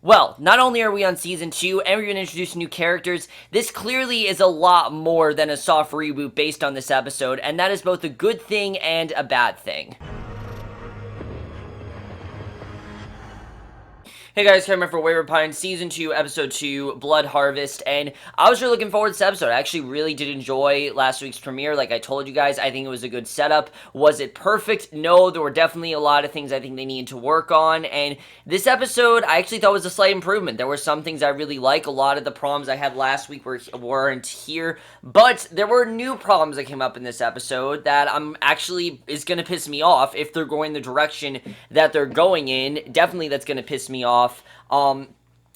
Well, not only are we on season 2 and we're going to introduce new characters, this clearly is a lot more than a soft reboot based on this episode, and that is both a good thing and a bad thing. Hey guys, Kerry for Wayward Pine, Season 2, Episode 2, Blood Harvest, and I was really looking forward to this episode. I actually really did enjoy last week's premiere, like I told you guys. I think it was a good setup. Was it perfect? No, there were definitely a lot of things I think they needed to work on, and this episode I actually thought was a slight improvement. There were some things I really like. A lot of the problems I had last week weren't here, but there were new problems that came up in this episode that is going to piss me off if they're going the direction that they're going in. Definitely that's going to piss me off. But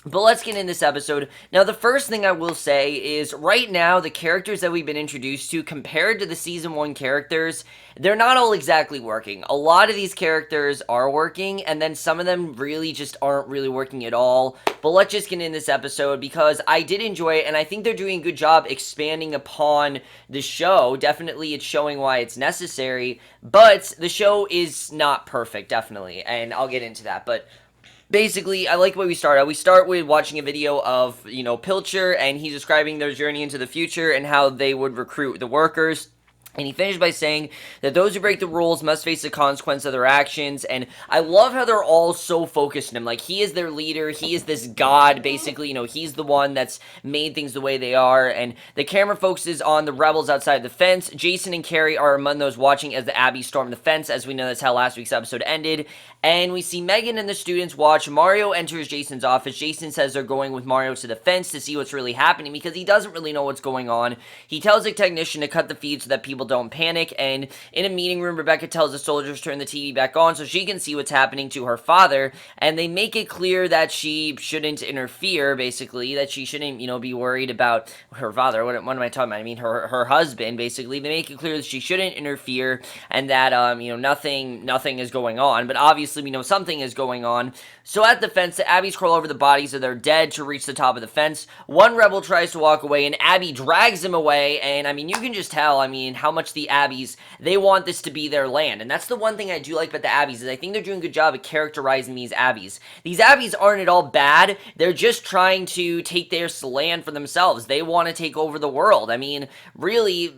let's get in this episode. Now, the first thing I will say is, right now, the characters that we've been introduced to, compared to the Season 1 characters, they're not all exactly working. A lot of these characters are working, and then some of them really just aren't really working at all. But let's just get in this episode, because I did enjoy it, and I think they're doing a good job expanding upon the show. Definitely, it's showing why it's necessary, but the show is not perfect, definitely, and I'll get into that, but basically, I like the way we start out. We start with watching a video of, Pilcher, and he's describing their journey into the future and how they would recruit the workers. And he finished by saying that those who break the rules must face the consequence of their actions. And I love how they're all so focused on him. Like, he is their leader. He is this god, basically. He's the one that's made things the way they are. And the camera focuses on the rebels outside the fence. Jason and Kerry are among those watching as the Abbies storm the fence. As we know, that's how last week's episode ended. And we see Megan and the students watch. Mario enters Jason's office. Jason says they're going with Mario to the fence to see what's really happening because he doesn't really know what's going on. He tells the technician to cut the feed so that people don't panic, and in a meeting room, Rebecca tells the soldiers to turn the TV back on so she can see what's happening to her father, and they make it clear that she shouldn't interfere, basically, that she shouldn't, be worried about her father. What am I talking about? I mean, her husband, basically. They make it clear that she shouldn't interfere, and that, nothing is going on, but obviously we know something is going on. So at the fence, the Abbies crawl over the bodies of their dead to reach the top of the fence. One rebel tries to walk away, and Abby drags him away, and, you can just tell, how much the Abbies, they want this to be their land. And that's the one thing I do like about the Abbies, is I think they're doing a good job of characterizing these Abbies. These Abbies aren't at all bad. They're just trying to take their land for themselves. They want to take over the world. Really,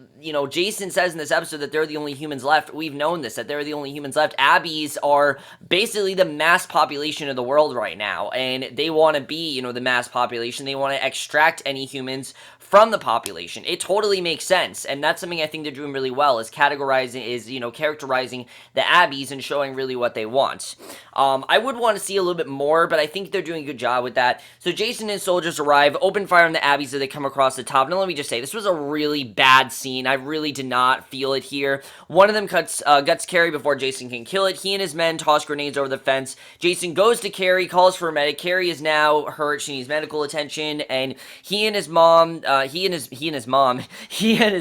Jason says in this episode that they're the only humans left. We've known this, that they're the only humans left. Abbies are basically the mass population of the world right now, and they want to be, the mass population. They want to extract any humans from the population. It totally makes sense, and that's something I think they're doing really well, is characterizing the Abbies and showing really what they want. I would want to see a little bit more, but I think they're doing a good job with that. So Jason and soldiers arrive, open fire on the Abbies as they come across the top. Now let me just say, this was a really bad scene. I really did not feel it here. One of them guts Kerry before Jason can kill it. He and his men toss grenades over the fence. Jason goes to Kerry, calls for a medic. Kerry is now hurt. She needs medical attention, and he and his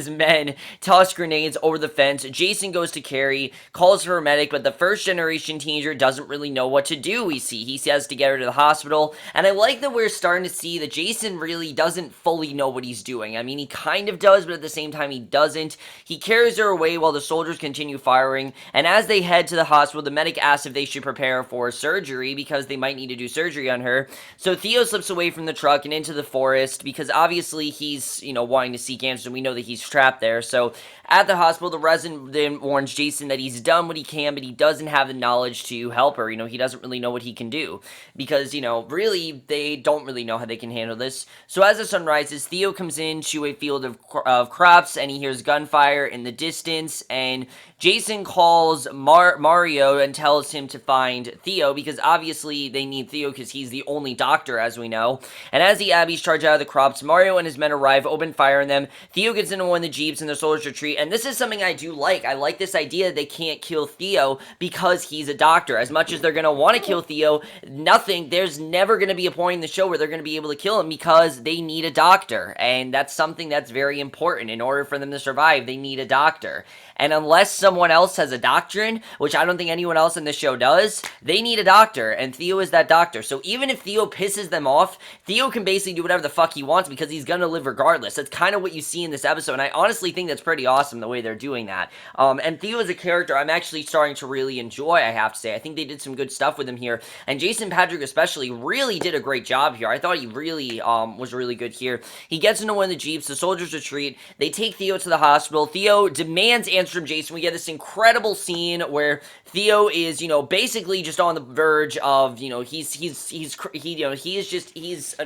men toss grenades over the fence. Jason goes to Kerry, calls for a medic, but the first generation teenager doesn't really know what to do. He says to get her to the hospital, and I like that we're starting to see that Jason really doesn't fully know what he's doing. He kind of does, but at the same time he doesn't. He carries her away while the soldiers continue firing, and as they head to the hospital, the medic asks if they should prepare for surgery because they might need to do surgery on her. So Theo slips away from the truck and into the forest because obviously he's, wanting to seek answers, and we know that he's trapped there. So at the hospital, the resident then warns Jason that he's done what he can, but he doesn't have the knowledge to help her. He doesn't really know what he can do because, really, they don't really know how they can handle this. So as the sun rises, Theo comes into a field of crops, and he hears gunfire in the distance, and Jason calls Mario and tells him to find Theo because obviously they need Theo because he's the only doctor, as we know. And as the Abbies charge out of the crops, Mario and his men arrive, open fire on them. Theo gets into one of the jeeps and the soldiers retreat, and this is something I do like. I like this idea that they can't kill Theo because he's a doctor. As much as they're going to want to kill Theo, there's never going to be a point in the show where they're going to be able to kill him because they need a doctor, and that's something that's very important in order for them to survive, they need a doctor. And unless someone else has a doctrine, which I don't think anyone else in this show does, they need a doctor, and Theo is that doctor. So even if Theo pisses them off, Theo can basically do whatever the fuck he wants because he's gonna live regardless. That's kind of what you see in this episode, and I honestly think that's pretty awesome the way they're doing that. And Theo is a character I'm actually starting to really enjoy, I have to say. I think they did some good stuff with him here, and Jason Patrick especially really did a great job here. I thought he really was really good here. He gets into one of the Jeeps, the soldiers retreat, they take Theo to the hospital. Theo demands answers from Jason. We get this incredible scene where Theo is, basically just on the verge of, he's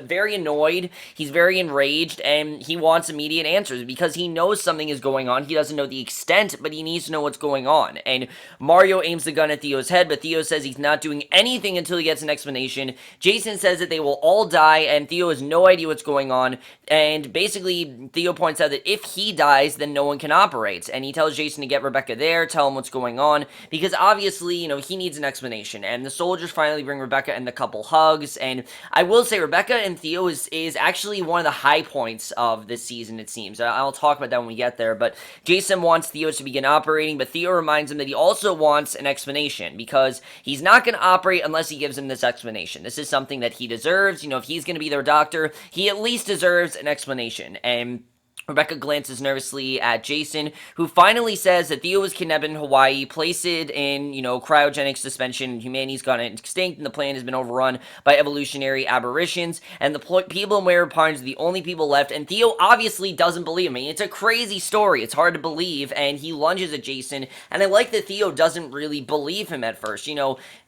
very annoyed, he's very enraged, and he wants immediate answers because he knows something is going on. He doesn't know the extent, but he needs to know what's going on. And Mario aims the gun at Theo's head, but Theo says he's not doing anything until he gets an explanation. Jason says that they will all die, and Theo has no idea what's going on. And basically, Theo points out that if he dies, then no one can operate. And he tells Jason to get Rebecca there, tell him what's going on, because obviously, he needs an explanation. And the soldiers finally bring Rebecca and the couple hugs. And I will say, Rebecca and Theo is actually one of the high points of this season, it seems. I'll talk about that when we get there. But Jason wants Theo to begin operating, but Theo reminds him that he also wants an explanation, because he's not going to operate unless he gives him this explanation. This is something that he deserves. If he's going to be their doctor, he at least deserves an explanation. And Rebecca glances nervously at Jason, who finally says that Theo was kidnapped in Hawaii, placed in, cryogenic suspension, humanity's gone extinct, and the planet has been overrun by evolutionary aberrations, and the people in Wayward Pines are the only people left, and Theo obviously doesn't believe him. I mean, it's a crazy story, it's hard to believe, and he lunges at Jason, and I like that Theo doesn't really believe him at first.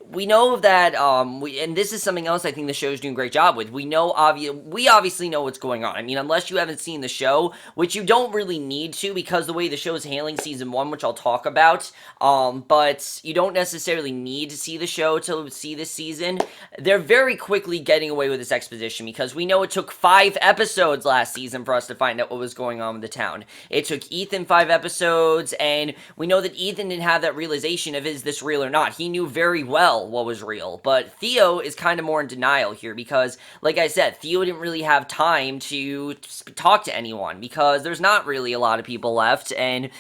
We know that, and this is something else I think the show's doing a great job with. We obviously know what's going on. I mean, unless you haven't seen the show, which you don't really need to because the way the show is handling season 1, which I'll talk about, but you don't necessarily need to see the show to see this season. They're very quickly getting away with this exposition because we know it took 5 episodes last season for us to find out what was going on with the town. It took Ethan 5 episodes, and we know that Ethan didn't have that realization of is this real or not. He knew very well what was real, but Theo is kind of more in denial here because, like I said, Theo didn't really have time to talk to anyone because there's not really a lot of people left, and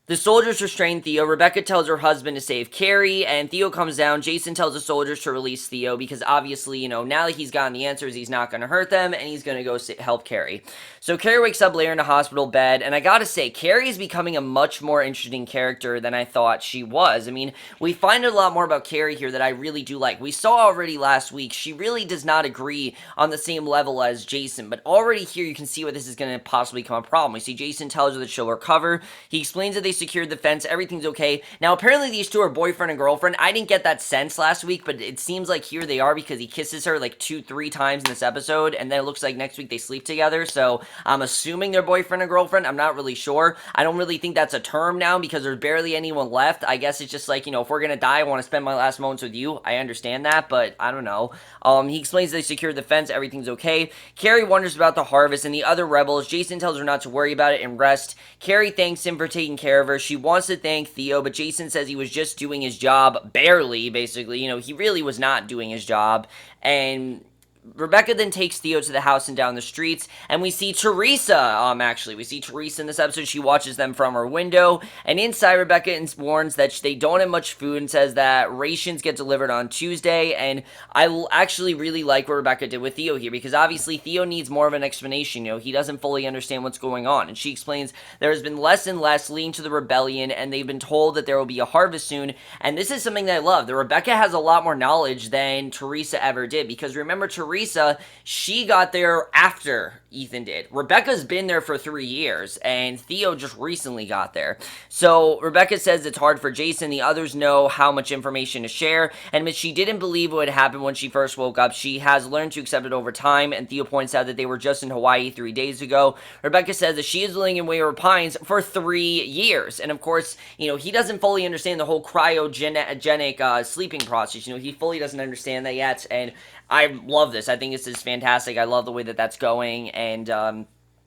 the soldiers restrain Theo. Rebecca tells her husband to save Kerry, and Theo comes down. Jason tells the soldiers to release Theo because obviously, now that he's gotten the answers, he's not going to hurt them, and he's going to go help Kerry. So Kerry wakes up later in a hospital bed, and I gotta say, Kerry is becoming a much more interesting character than I thought she was. I mean, we find a lot more about Kerry here that I really do like. We saw already last week, she really does not agree on the same level as Jason, but already here you can see where this is going to possibly become a problem. We see Jason tells her that she'll recover. He explains that they secured the fence, everything's okay. Now, apparently these two are boyfriend and girlfriend. I didn't get that sense last week, but it seems like here they are because he kisses her like 2-3 times in this episode, and then it looks like next week they sleep together, so I'm assuming they're boyfriend and girlfriend. I'm not really sure. I don't really think that's a term now because there's barely anyone left. I guess it's just like, if we're gonna die, I want to spend my last moments with you. I understand that, but I don't know. He explains they secured the fence, everything's okay. Kerry wonders about the harvest and the other rebels. Jason tells her not to worry about it and rest. Kerry thanks him for taking care of her. She wants to thank Theo, but Jason says he was just doing his job, barely, basically. He really was not doing his job, and Rebecca then takes Theo to the house and down the streets, and we see Theresa, we see Theresa in this episode. She watches them from her window, and inside Rebecca warns that they don't have much food and says that rations get delivered on Tuesday, and I actually really like what Rebecca did with Theo here, because obviously Theo needs more of an explanation. He doesn't fully understand what's going on, and she explains there has been less and less leading to the rebellion, and they've been told that there will be a harvest soon, and this is something that I love. That Rebecca has a lot more knowledge than Theresa ever did, because remember, Theresa, she got there after Ethan did. Rebecca's been there for 3 years, and Theo just recently got there. So Rebecca says it's hard for Jason. The others know how much information to share, and she didn't believe what had happened when she first woke up. She has learned to accept it over time, and Theo points out that they were just in Hawaii 3 days ago. Rebecca says that she is living in Wayward Pines for 3 years, and of course, he doesn't fully understand the whole cryogenic sleeping process. He fully doesn't understand that yet, and I love this. I think this is fantastic. I love the way that that's going, and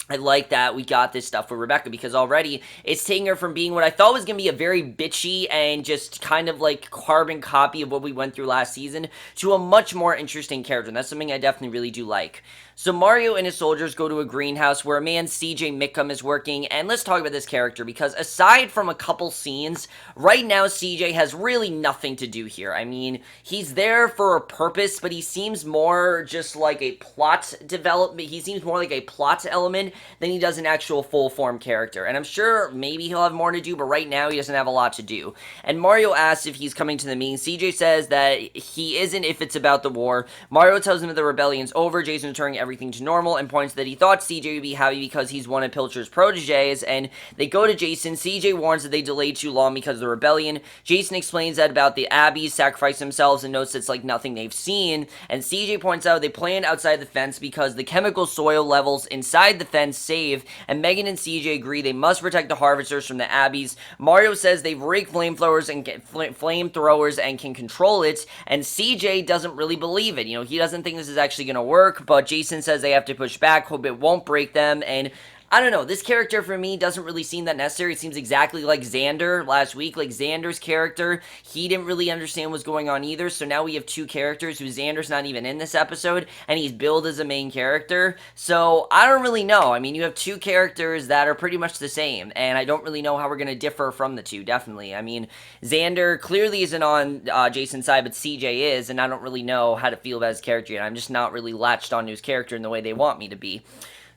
I like that we got this stuff with Rebecca because already it's taking her from being what I thought was going to be a very bitchy and just kind of like carbon copy of what we went through last season to a much more interesting character. And that's something I definitely really do like. So Mario and his soldiers go to a greenhouse where a man, CJ Mickham, is working. And let's talk about this character because aside from a couple scenes, right now CJ has really nothing to do here. I mean, he's there for a purpose, but he seems more just like a plot development. He seems more like a plot element than he does an actual full-form character. And I'm sure maybe he'll have more to do, but right now he doesn't have a lot to do. And Mario asks if he's coming to the meeting. CJ says that he isn't if it's about the war. Mario tells him that the rebellion's over. Jason returning everything to normal and points that he thought CJ would be happy because he's one of Pilcher's proteges. And they go to Jason. CJ warns that they delayed too long because of the rebellion. Jason explains that about the Abbies sacrifice themselves and notes it's like nothing they've seen. And CJ points out they planned outside the fence because the chemical soil levels inside the fence save, and Megan and CJ agree they must protect the harvesters from the Abbies. Mario says they've rigged flamethrowers and can control it, and CJ doesn't really believe it. He doesn't think this is actually going to work, but Jason says they have to push back, hope it won't break them, and I don't know, this character for me doesn't really seem that necessary. It seems exactly like Xander last week. Like Xander's character, he didn't really understand what's going on either, so now we have two characters who Xander's not even in this episode, and he's billed as a main character, so I don't really know. I mean, you have two characters that are pretty much the same, and I don't really know how we're going to differ from the two, definitely. I mean, Xander clearly isn't on Jason's side, but CJ is, and I don't really know how to feel about his character yet. I'm just not really latched onto his character in the way they want me to be.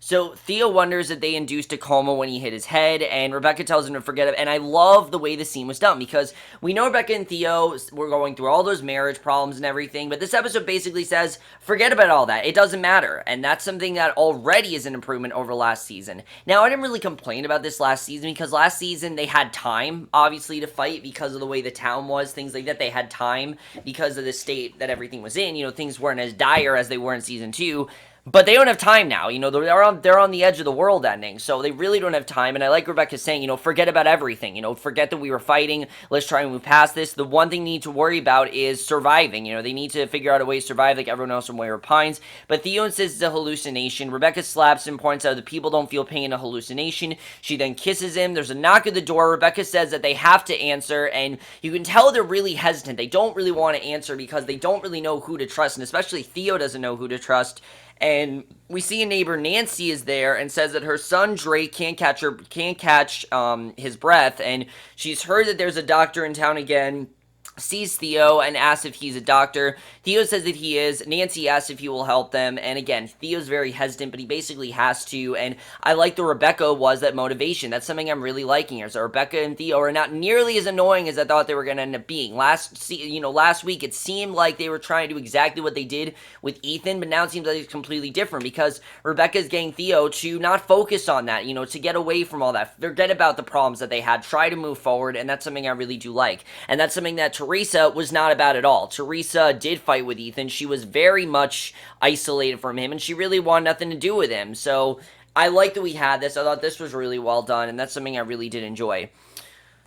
So Theo wonders if they induced a coma when he hit his head, and Rebecca tells him to forget it. And I love the way the scene was done because we know Rebecca and Theo were going through all those marriage problems and everything, but this episode basically says, forget about all that. It doesn't matter. And that's something that already is an improvement over last season. Now, I didn't really complain about this last season because last season they had time, obviously, to fight because of the way the town was, things like that. They had time because of the state that everything was in. Things weren't as dire as they were in season 2. But they don't have time now. They're on the edge of the world ending, so they really don't have time. And I like Rebecca saying, forget about everything. Forget that we were fighting. Let's try and move past this. The one thing they need to worry about is surviving. They need to figure out a way to survive like everyone else from Wayward Pines. But Theo insists it's a hallucination. Rebecca slaps him, points out that people don't feel pain in a hallucination. She then kisses him. There's a knock at the door. Rebecca says that they have to answer, and you can tell they're really hesitant. They don't really want to answer because they don't really know who to trust, and especially Theo doesn't know who to trust. And we see a neighbor, Nancy, is there and says that her son Drake can't catch his breath, and she's heard that there's a doctor in town again. Sees Theo and asks if he's a doctor. Theo says that he is. Nancy asks if he will help them, and again, Theo's very hesitant, but he basically has to, and I like the Rebecca was that motivation. That's something I'm really liking here. So Rebecca and Theo are not nearly as annoying as I thought they were going to end up being. Last week it seemed like they were trying to do exactly what they did with Ethan, but now it seems like it's completely different because Rebecca's getting Theo to not focus on that, to get away from all that. Forget about the problems that they had. Try to move forward, and that's something I really do like. And that's something that Theresa was not about at all. Theresa did fight with Ethan. She was very much isolated from him, and she really wanted nothing to do with him. So I like that we had this. I thought this was really well done, and that's something I really did enjoy.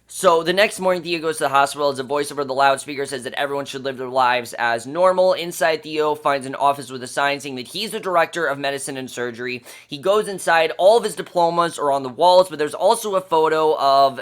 So the next morning, Theo goes to the hospital as a voice over the loudspeaker says that everyone should live their lives as normal. Inside, Theo finds an office with a sign saying that he's the director of medicine and surgery. He goes inside. All of his diplomas are on the walls, but there's also a photo of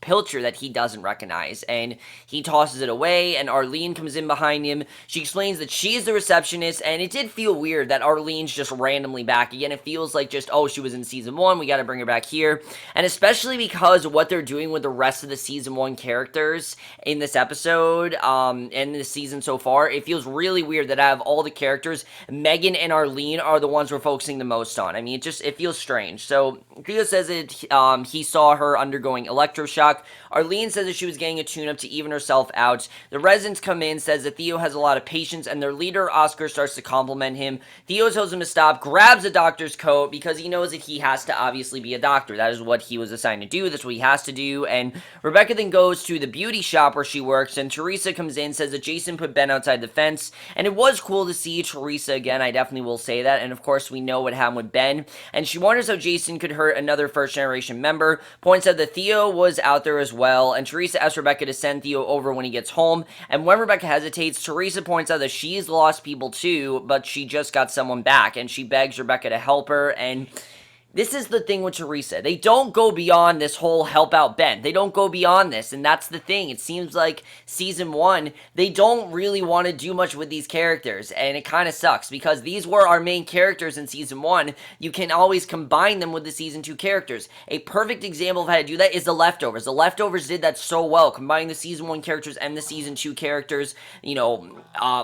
Pilcher that he doesn't recognize, and he tosses it away, and Arlene comes in behind him. She explains that she's the receptionist, and it did feel weird that Arlene's just randomly back again. It feels like just, she was in season 1, we gotta bring her back here, and especially because of what they're doing with the rest of the season 1 characters in this episode, and this season so far, it feels really weird that out of all the characters, Megan and Arlene are the ones we're focusing the most on. I mean, it feels strange. So, Theo says that he saw her undergoing electroshock. Arlene says that she was getting a tune-up to even herself out. The residents come in, says that Theo has a lot of patience, and their leader, Oscar, starts to compliment him. Theo tells him to stop, grabs a doctor's coat, because he knows that he has to obviously be a doctor. That is what he was assigned to do. That's what he has to do. And Rebecca then goes to the beauty shop where she works, and Theresa comes in, says that Jason put Ben outside the fence. And it was cool to see Theresa again. I definitely will say that. And of course, we know what happened with Ben. And she wonders how Jason could hurt another first-generation member. Points out that Theo was out there as well, and Theresa asks Rebecca to send Theo over when he gets home, and when Rebecca hesitates, Theresa points out that she's lost people too, but she just got someone back, and she begs Rebecca to help her, and this is the thing with Theresa. They don't go beyond this whole help out Ben. They don't go beyond this, and that's the thing. It seems like season 1, they don't really want to do much with these characters, and it kind of sucks because these were our main characters in season 1. You can always combine them with the season 2 characters. A perfect example of how to do that is The Leftovers. The Leftovers did that so well, combining the season 1 characters and the season 2 characters,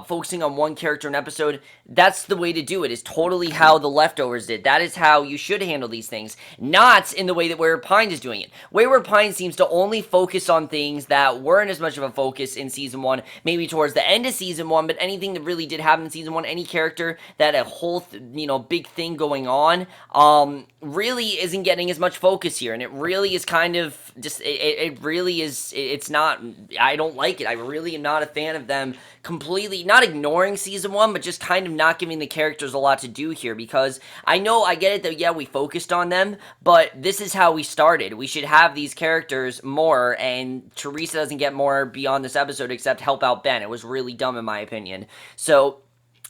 focusing on one character an episode. That's the way to do it, is totally how The Leftovers did. That is how you should handle these things, not in the way that Wayward Pines is doing it. Wayward Pines seems to only focus on things that weren't as much of a focus in season 1, maybe towards the end of season 1, but anything that really did happen in season 1, any character that a whole, big thing going on, really isn't getting as much focus here, and it really is kind of just, it really is, it's not, I don't like it. I really am not a fan of them completely, not ignoring season 1, but just kind of not giving the characters a lot to do here, because I get it that, yeah, we focused on them, but this is how we started. We should have these characters more, and Theresa doesn't get more beyond this episode except help out Ben. It was really dumb in my opinion. So,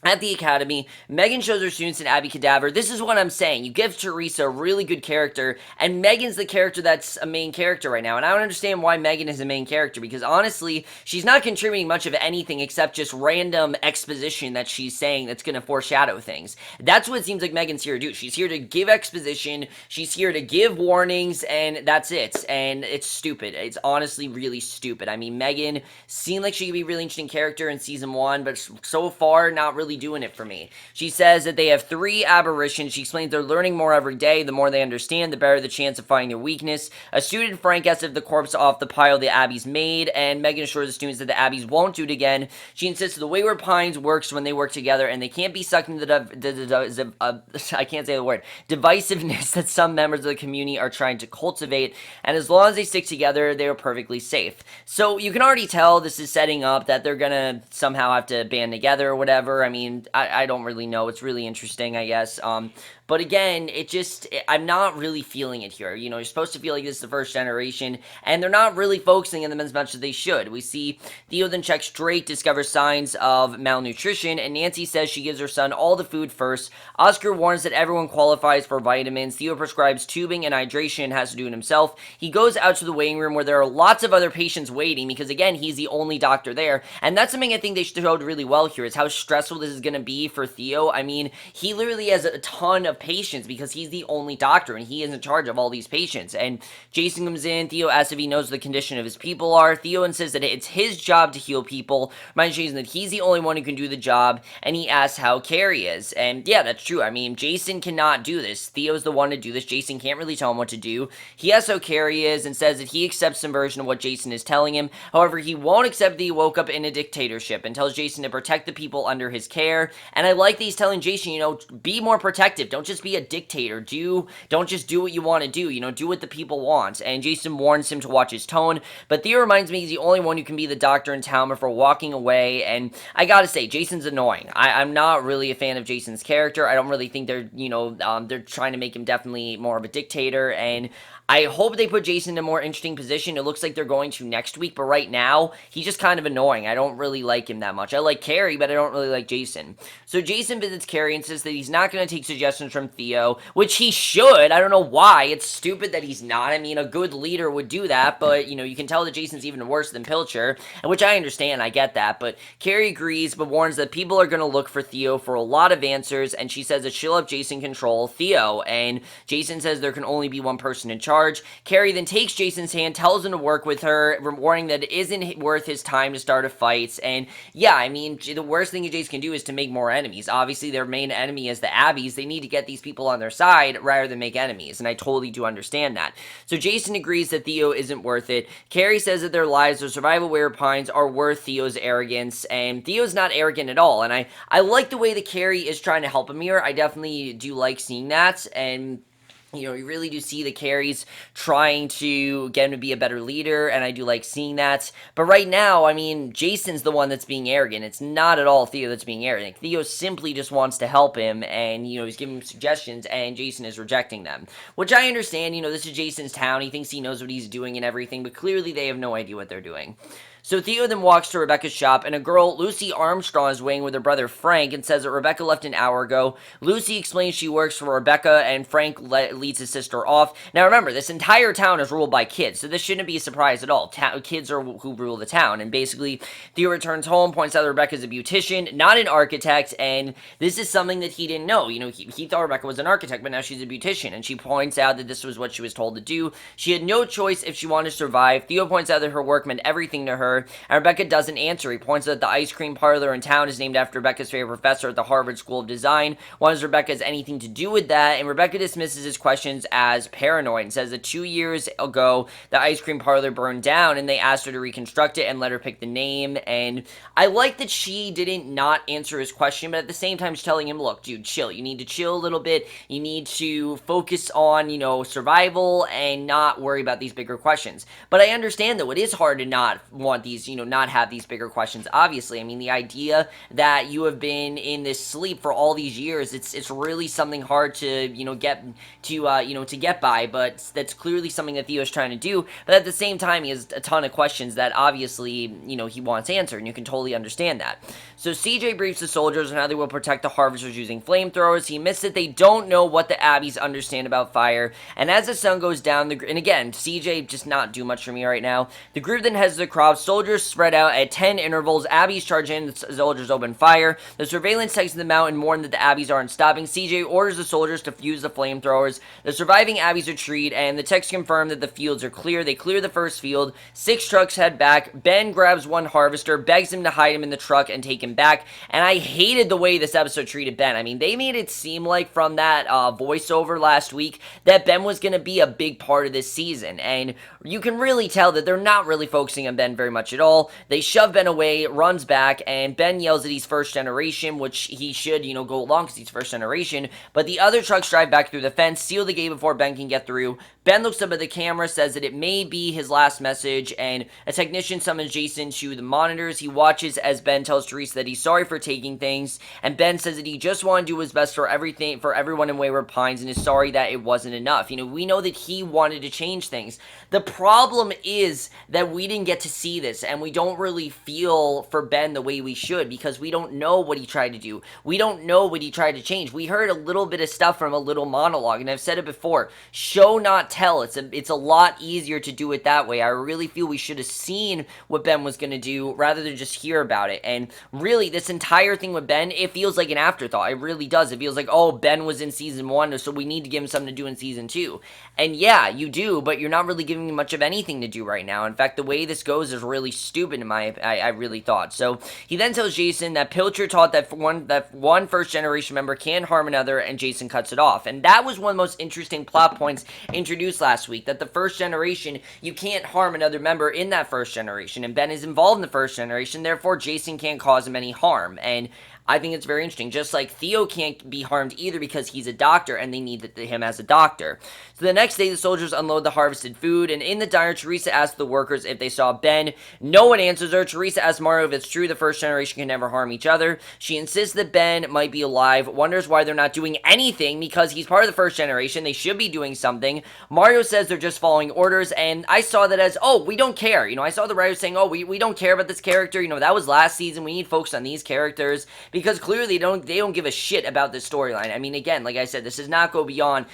at the academy, Megan shows her students an Abby cadaver. This is what I'm saying. You give Theresa a really good character, and Megan's the character that's a main character right now. And I don't understand why Megan is a main character, because honestly, she's not contributing much of anything except just random exposition that she's saying that's going to foreshadow things. That's what it seems like Megan's here to do. She's here to give exposition, she's here to give warnings, and that's it. And it's stupid. It's honestly really stupid. I mean, Megan seemed like she could be a really interesting character in season 1, but so far, not really doing it for me. She says that they have 3 aberrations. She explains they're learning more every day. The more they understand, the better the chance of finding their weakness. A student, Frank, asks if the corpse off the pile the Abbies made, and Megan assures the students that the Abbies won't do it again. She insists the Wayward Pines works when they work together, and they can't be sucked into I can't say the word, divisiveness that some members of the community are trying to cultivate, and as long as they stick together, they are perfectly safe. So you can already tell this is setting up that they're gonna somehow have to band together or whatever. I mean, I don't really know. It's really interesting, I guess. But again, I'm not really feeling it here. You're supposed to feel like this is the first generation, and they're not really focusing on them as much as they should. We see Theo then checks Drake, discovers signs of malnutrition, and Nancy says she gives her son all the food first. Oscar warns that everyone qualifies for vitamins. Theo prescribes tubing and hydration and has to do it himself. He goes out to the waiting room where there are lots of other patients waiting, because again, he's the only doctor there, and that's something I think they showed really well here, is how stressful this is going to be for Theo. I mean, he literally has a ton of patients because he's the only doctor and he is in charge of all these patients. And Jason comes in. Theo asks if he knows what the condition of his people are. Theo insists that it's his job to heal people, reminds Jason that he's the only one who can do the job, and he asks how Kerry is. And yeah, that's true. I mean, Jason cannot do this. Theo's the one to do this. Jason can't really tell him what to do. He asks how Kerry is and says that he accepts some version of what Jason is telling him. However, he won't accept that he woke up in a dictatorship, and tells Jason to protect the people under his care. And I like that he's telling Jason, be more protective. Don't just be a dictator. Don't just do what you want to do. Do what the people want. And Jason warns him to watch his tone. But Theo reminds me he's the only one who can be the doctor in town before walking away. And I gotta say, Jason's annoying. I'm not really a fan of Jason's character. I don't really think they're trying to make him definitely more of a dictator. And I hope they put Jason in a more interesting position. It looks like they're going to next week, but right now, he's just kind of annoying. I don't really like him that much. I like Kerry, but I don't really like Jason. So Jason visits Kerry and says that he's not going to take suggestions from Theo, which he should. I don't know why. It's stupid that he's not. I mean, a good leader would do that, but, you can tell that Jason's even worse than Pilcher, which I understand. I get that, but Kerry agrees, but warns that people are going to look for Theo for a lot of answers, and she says that she'll have Jason control Theo, and Jason says there can only be one person in charge. Kerry then takes Jason's hand, tells him to work with her, warning that it isn't worth his time to start a fight. And yeah, I mean, the worst thing Jason can do is to make more enemies. Obviously, their main enemy is the Abbies. They need to get these people on their side rather than make enemies, and I totally do understand that. So Jason agrees that Theo isn't worth it. Kerry says that their lives, their survival Wayward Pines, are worth Theo's arrogance, and Theo's not arrogant at all. And I like the way that Kerry is trying to help him here. I definitely do like seeing that, and you really do see the Kerry's trying to get him to be a better leader, and I do like seeing that. But right now, I mean, Jason's the one that's being arrogant. It's not at all Theo that's being arrogant. Theo simply just wants to help him, and, he's giving him suggestions, and Jason is rejecting them. Which I understand, this is Jason's town. He thinks he knows what he's doing and everything, but clearly they have no idea what they're doing. So Theo then walks to Rebecca's shop, and a girl, Lucy Armstrong, is waiting with her brother Frank and says that Rebecca left an hour ago. Lucy explains she works for Rebecca, and Frank leads his sister off. Now remember, this entire town is ruled by kids, so this shouldn't be a surprise at all. Kids are who rule the town, and basically Theo returns home, points out that Rebecca's a beautician, not an architect, and this is something that he didn't know. He thought Rebecca was an architect, but now she's a beautician, and she points out that this was what she was told to do. She had no choice if she wanted to survive. Theo points out that her work meant everything to her, and Rebecca doesn't answer. He points out that the ice cream parlor in town is named after Rebecca's favorite professor at the Harvard School of Design. Wonders Rebecca has anything to do with that, and Rebecca dismisses his questions as paranoid and says that 2 years ago, the ice cream parlor burned down, and they asked her to reconstruct it and let her pick the name. And I like that she didn't not answer his question, but at the same time, she's telling him, look, dude, chill. You need to chill a little bit. You need to focus on, survival and not worry about these bigger questions. But I understand, though, it is hard to not want these, not have these bigger questions, obviously. I mean, the idea that you have been in this sleep for all these years, it's really something hard to, get by, but that's clearly something that Theo's trying to do. But at the same time, he has a ton of questions that obviously, he wants answered, and you can totally understand that. So CJ briefs the soldiers on how they will protect the harvesters using flamethrowers. He admits that they don't know what the Abbies understand about fire, and as the sun goes down, and again, CJ just not do much for me right now, the group then heads to the crops. Soldiers spread out at 10 intervals. Abbies charge in, the soldiers open fire. The surveillance takes them out and warn that the Abbies aren't stopping. CJ orders the soldiers to fuse the flamethrowers. The surviving Abbies retreat, and the techs confirm that the fields are clear. They clear the first field. 6 trucks head back. Ben grabs one harvester, begs him to hide him in the truck and take him back, and I hated the way this episode treated Ben. I mean, they made it seem like from that voiceover last week that Ben was going to be a big part of this season, and you can really tell that they're not really focusing on Ben very much at all. They shove Ben away, runs back, and Ben yells that he's first generation, which he should, go along because he's first generation, but the other trucks drive back through the fence, seal the gate before Ben can get through. Ben looks up at the camera, says that it may be his last message, and a technician summons Jason to the monitors. He watches as Ben tells Theresa that he's sorry for taking things, and Ben says that he just wanted to do his best for everyone in Wayward Pines, and is sorry that it wasn't enough. We know that he wanted to change things. The problem is that we didn't get to see this, and we don't really feel for Ben the way we should, because we don't know what he tried to do. We don't know what he tried to change. We heard a little bit of stuff from a little monologue, and I've said it before, show not tell. It's a lot easier to do it that way. I really feel we should have seen what Ben was going to do rather than just hear about it. And really, this entire thing with Ben, it feels like an afterthought. It really does. It feels like, oh, Ben was in season 1, so we need to give him something to do in season 2. And yeah, you do, but you're not really giving me much of anything to do right now. In fact, the way this goes is really stupid I really thought. So he then tells Jason that Pilcher taught that one first generation member can harm another, and Jason cuts it off. And that was one of the most interesting plot points introduced last week, that the first generation, you can't harm another member in that first generation, and Ben is involved in the first generation, therefore Jason can't cause him any harm. And I think it's very interesting. Just like Theo can't be harmed either because he's a doctor and they need him as a doctor. So the next day, the soldiers unload the harvested food, and in the diner, Theresa asks the workers if they saw Ben. No one answers her. Theresa asks Mario if it's true the first generation can never harm each other. She insists that Ben might be alive, wonders why they're not doing anything because he's part of the first generation. They should be doing something. Mario says they're just following orders, and I saw that as, oh, we don't care. I saw the writers saying, oh, we don't care about this character. That was last season. We need to focus on these characters. Because clearly they don't give a shit about this storyline. I mean, again, like I said, this does not go beyond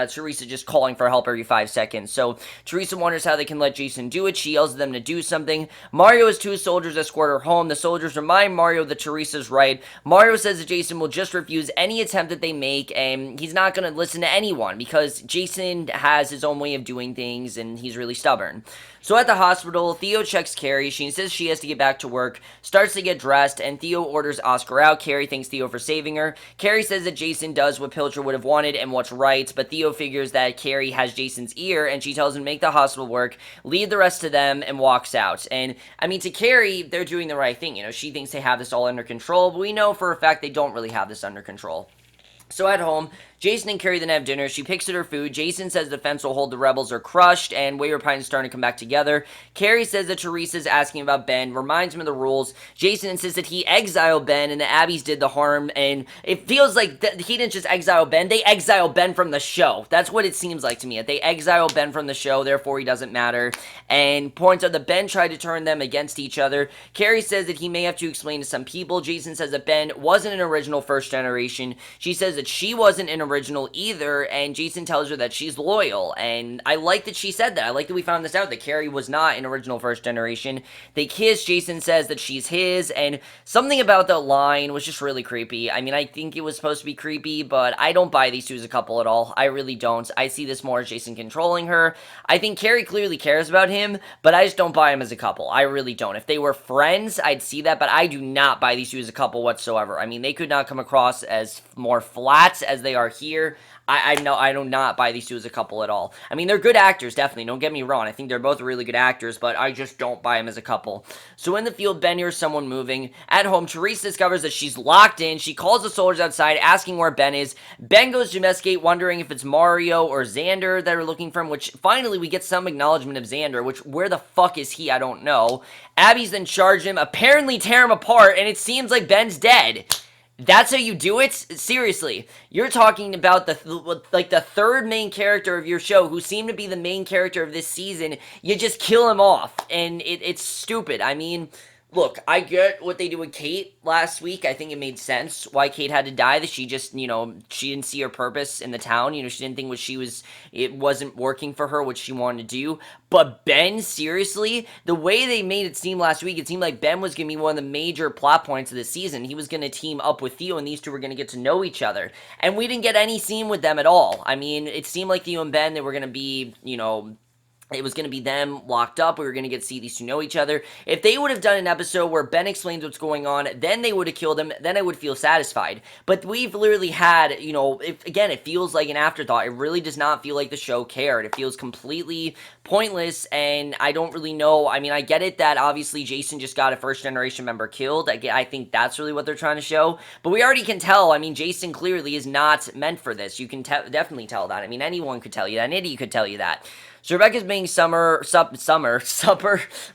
Theresa just calling for help every 5 seconds. So Theresa wonders how they can let Jason do it. She yells at them to do something. Mario has 2 soldiers escort her home. The soldiers remind Mario that Theresa's right. Mario says that Jason will just refuse any attempt that they make, and he's not going to listen to anyone because Jason has his own way of doing things, and he's really stubborn. So at the hospital, Theo checks Kerry. She insists she has to get back to work, starts to get dressed, and Theo orders Oscar out. Kerry thanks Theo for saving her. Kerry says that Jason does what Pilcher would have wanted and what's right, but Theo figures that Kerry has Jason's ear, and she tells him to make the hospital work, leave the rest to them, and walks out. And, I mean, to Kerry, they're doing the right thing. She thinks they have this all under control, but we know for a fact they don't really have this under control. So at home, Jason and Kerry then have dinner. She picks at her food. Jason says the fence will hold the rebels are crushed, and Wayward Pine's starting to come back together. Kerry says that Theresa's asking about Ben, reminds him of the rules. Jason insists that he exiled Ben and the Abbies did the harm, and it feels like he didn't just exile Ben, they exiled Ben from the show. That's what it seems like to me. They exile Ben from the show, therefore he doesn't matter, and points out that Ben tried to turn them against each other. Kerry says that he may have to explain to some people. Jason says that Ben wasn't an original first generation. She says that she wasn't an original either, and Jason tells her that she's loyal, and I like that she said that. I like that we found this out, that Kerry was not an original first generation. They kiss. Jason says that she's his, and something about that line was just really creepy. I mean, I think it was supposed to be creepy, but I don't buy these two as a couple at all. I really don't. I see this more as Jason controlling her. I think Kerry clearly cares about him, but I just don't buy him as a couple. I really don't. If they were friends, I'd see that, but I do not buy these two as a couple whatsoever. I mean, they could not come across as more flat as they are here. I do not buy these two as a couple at all. I mean, they're good actors, definitely. Don't get me wrong. I think they're both really good actors, but I just don't buy them as a couple. So in the field, Ben hears someone moving. At home, Theresa discovers that she's locked in. She calls the soldiers outside, asking where Ben is. Ben goes to investigate, wondering if it's Mario or Xander that are looking for him, which finally we get some acknowledgement of Xander, which where the fuck is he? I don't know. Abbies then charge him, apparently tear him apart, and it seems like Ben's dead. That's how you do it? Seriously. You're talking about the third main character of your show, who seemed to be the main character of this season. You just kill him off, and it's stupid. I mean, look, I get what they did with Kate last week. I think it made sense why Kate had to die, that she just, she didn't see her purpose in the town. She didn't think it wasn't working for her, what she wanted to do. But Ben, seriously, the way they made it seem last week, it seemed like Ben was going to be one of the major plot points of the season. He was going to team up with Theo, and these two were going to get to know each other. And we didn't get any scene with them at all. I mean, it seemed like Theo and Ben, they were going to be, it was going to be them locked up. We were going to get to see these two know each other. If they would have done an episode where Ben explains what's going on, then they would have killed him. Then I would feel satisfied. But we've literally had, again, it feels like an afterthought. It really does not feel like the show cared. It feels completely pointless, and I don't really know. I mean, I get it that obviously Jason just got a first-generation member killed. I think that's really what they're trying to show. But we already can tell. I mean, Jason clearly is not meant for this. You can definitely tell that. I mean, anyone could tell you that. An idiot could tell you that. So Rebecca's making supper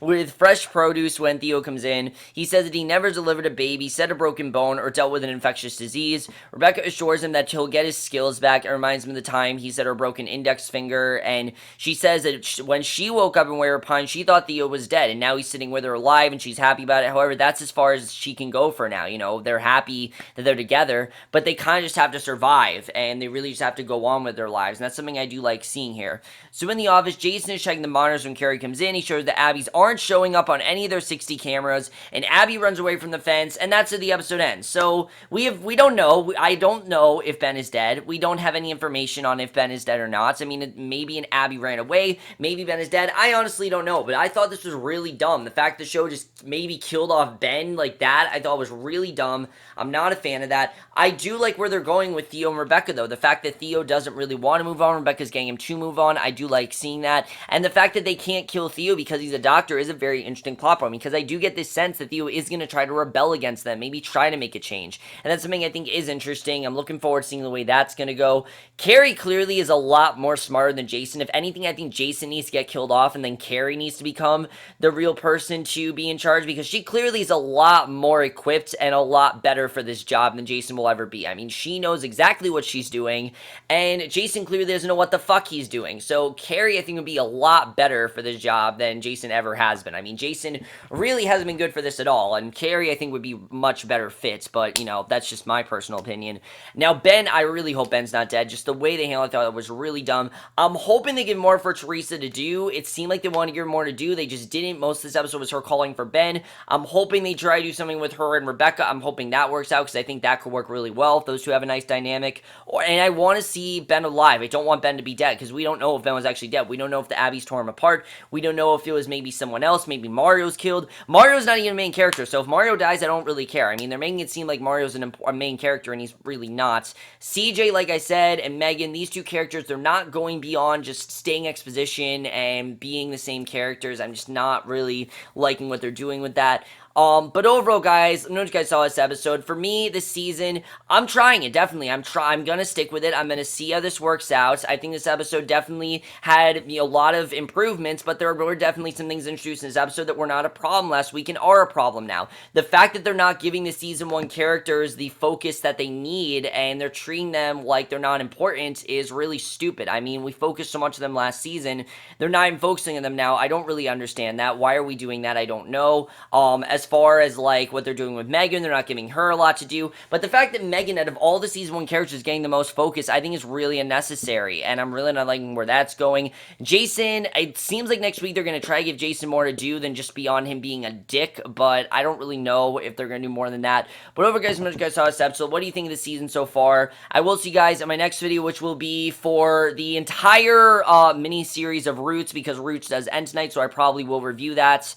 with fresh produce when Theo comes in. He says that he never delivered a baby, set a broken bone, or dealt with an infectious disease. Rebecca assures him that he'll get his skills back. It reminds him of the time he said her broken index finger, and she says that when she woke up in Wayward Pine, she thought Theo was dead, and now he's sitting with her alive, and she's happy about it. However, that's as far as she can go for now. They're happy that they're together, but they kind of just have to survive, and they really just have to go on with their lives, and that's something I do like seeing here. So in the office, Jason is checking the monitors when Kerry comes in. He shows that Abbies aren't showing up on any of their 60 cameras, and Abby runs away from the fence, and that's how the episode ends. So we don't know. I don't know if Ben is dead. We don't have any information on if Ben is dead or not. I mean, maybe an Abby ran away. Maybe Ben is dead. I honestly don't know, but I thought this was really dumb. The fact the show just maybe killed off Ben like that, I thought was really dumb. I'm not a fan of that. I do like where they're going with Theo and Rebecca, though. The fact that Theo doesn't really want to move on, Rebecca's getting him to move on, I do like seeing that. And the fact that they can't kill Theo because he's a doctor is a very interesting plot point, because I do get this sense that Theo is going to try to rebel against them, maybe try to make a change. And that's something I think is interesting. I'm looking forward to seeing the way that's going to go. Kerry clearly is a lot more smarter than Jason. If anything, I think Jason needs to get killed off, and then Kerry needs to become the real person to be in charge, because she clearly is a lot more equipped and a lot better for this job than Jason will ever be. I mean, she knows exactly what she's doing, and Jason clearly doesn't know what the fuck he's doing. So Kerry, I think, would be a lot better for this job than Jason ever has been. I mean, Jason really hasn't been good for this at all, and Kerry, I think, would be much better fit, but, that's just my personal opinion. Now, Ben, I really hope Ben's not dead. Just the way they handled it, I thought it was really dumb. I'm hoping they give more for Theresa to do. It seemed like they wanted to give her more to do. They just didn't. Most of this episode was her calling for Ben. I'm hoping they try to do something with her and Rebecca. I'm hoping that works out, because I think that could work really well if those two have a nice dynamic. And I want to see Ben alive. I don't want Ben to be dead, because we don't know if Ben was actually dead. We don't know if the Abbies tore him apart. We don't know if it was maybe someone else. Maybe Mario's killed. Mario's not even a main character, so if Mario dies, I don't really care. I mean, they're making it seem like Mario's a main character, and he's really not. CJ, like I said, and Megan, these two characters, they're not going beyond just staying exposition and being the same characters. I'm just not really liking what they're doing with that. But overall, guys, I know you guys saw this episode. For me, this season, I'm trying it, definitely. I'm gonna stick with it. I'm gonna see how this works out. I think this episode definitely had, a lot of improvements, but there were definitely some things introduced in this episode that were not a problem last week and are a problem now. The fact that they're not giving the season 1 characters the focus that they need and they're treating them like they're not important is really stupid. I mean, we focused so much of them last season. They're not even focusing on them now. I don't really understand that. Why are we doing that? I don't know. As far as like what they're doing with Megan, they're not giving her a lot to do. But the fact that Megan, out of all the season 1 characters, is getting the most focus, I think is really unnecessary. And I'm really not liking where that's going. Jason, it seems like next week they're going to try to give Jason more to do than just beyond him being a dick. But I don't really know if they're going to do more than that. But over, guys, you guys saw this episode. What do you think of the season so far? I will see you guys in my next video, which will be for the entire mini-series of Roots, because Roots does end tonight, so I probably will review that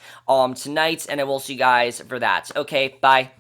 tonight, and I will see you guys for that. Okay, bye.